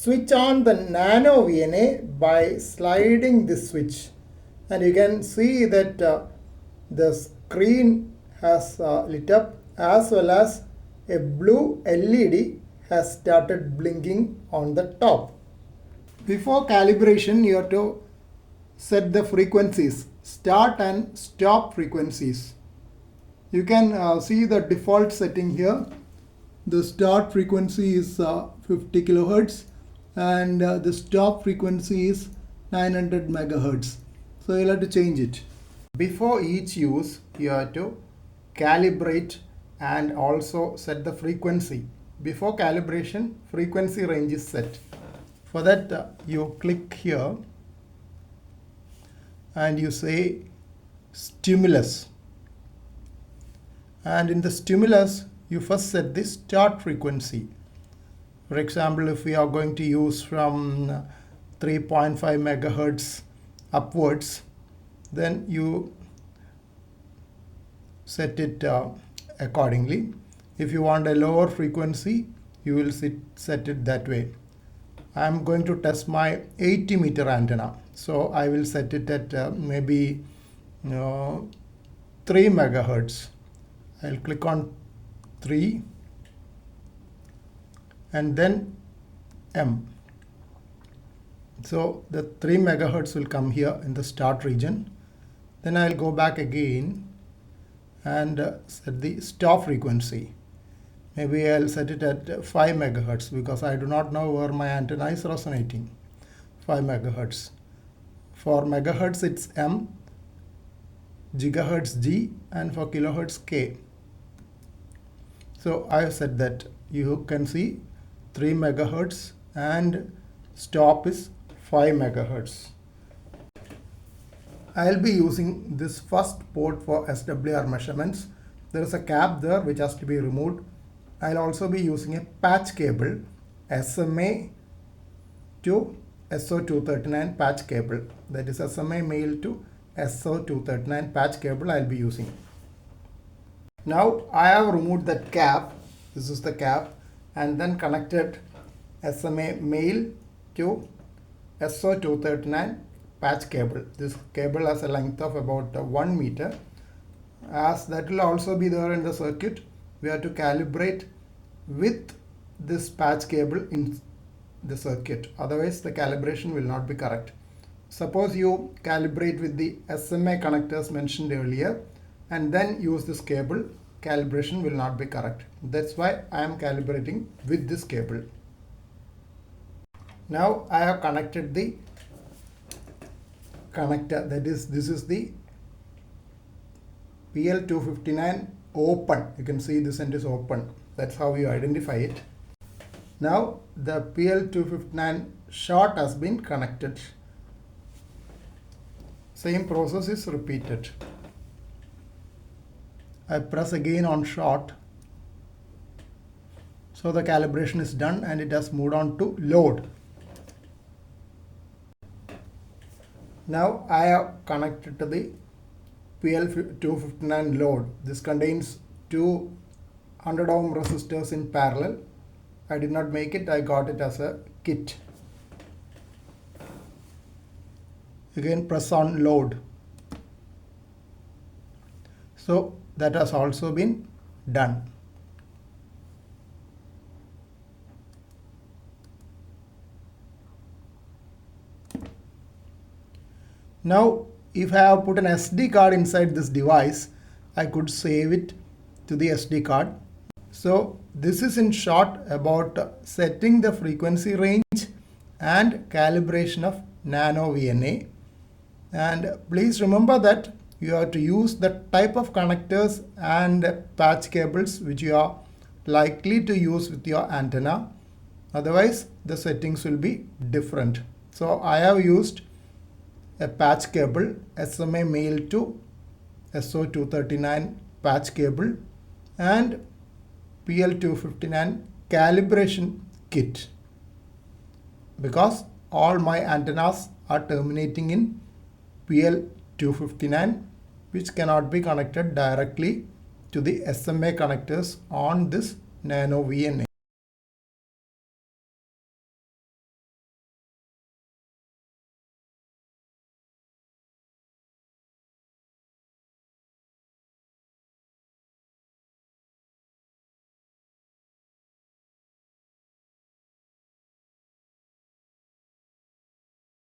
switch on the NanoVNA by sliding this switch, and you can see that the screen has lit up, as well as a blue LED has started blinking on the top. Before calibration, you have to set the frequencies, start and stop frequencies. You can see the default setting here. The start frequency is 50 kilohertz and the stop frequency is 900 megahertz. So you'll have to change it. Before each use, you have to calibrate and also set the frequency. Before calibration, frequency range is set. For that, you click here and you say stimulus. And in the stimulus, you first set the start frequency. For example, if we are going to use from 3.5 megahertz upwards, then you set it accordingly. If you want a lower frequency, you will set it that way. I am going to test my 80 meter antenna, so I will set it at maybe 3 megahertz. I'll click on 3 and then M. So the 3 megahertz will come here in the start region. Then I'll go back again and set the stop frequency. Maybe I'll set it at 5 megahertz because I do not know where my antenna is resonating. 5 megahertz. For megahertz it's M, gigahertz G, and for kilohertz K. So I have said that. You can see 3 megahertz and stop is 5 megahertz. I'll be using this first port for SWR measurements. There is a cap there which has to be removed. I'll also be using a patch cable, SMA to SO239 patch cable. That is SMA male to SO239 patch cable I'll be using. Now I have removed that cap. This is the cap, and then connected SMA male to SO239 patch cable. This cable has a length of about 1 meter. As that will also be there in the circuit, we have to calibrate with this patch cable in the circuit. Otherwise, the calibration will not be correct. Suppose you calibrate with the SMA connectors mentioned earlier and then use this cable, calibration will not be correct. That's why I am calibrating with this cable. Now I have connected the connector, that is, this is the PL259 open. You can see this end is open. That's how you identify it. Now the PL259 short has been connected. Same process is repeated. I press again on short. So the calibration is done and it has moved on to load. Now I have connected to the PL259 load. This contains two 100 ohm resistors in parallel. I did not make it, I got it as a kit. Again press on load. So that has also been done. Now if I have put an SD card inside this device, I could save it to the SD card. So this is in short about setting the frequency range and calibration of NanoVNA. And please remember that you have to use the type of connectors and patch cables which you are likely to use with your antenna. Otherwise, the settings will be different. So I have used a patch cable, SMA male to SO239 patch cable, and PL259 calibration kit, because all my antennas are terminating in PL259, which cannot be connected directly to the SMA connectors on this NanoVNA.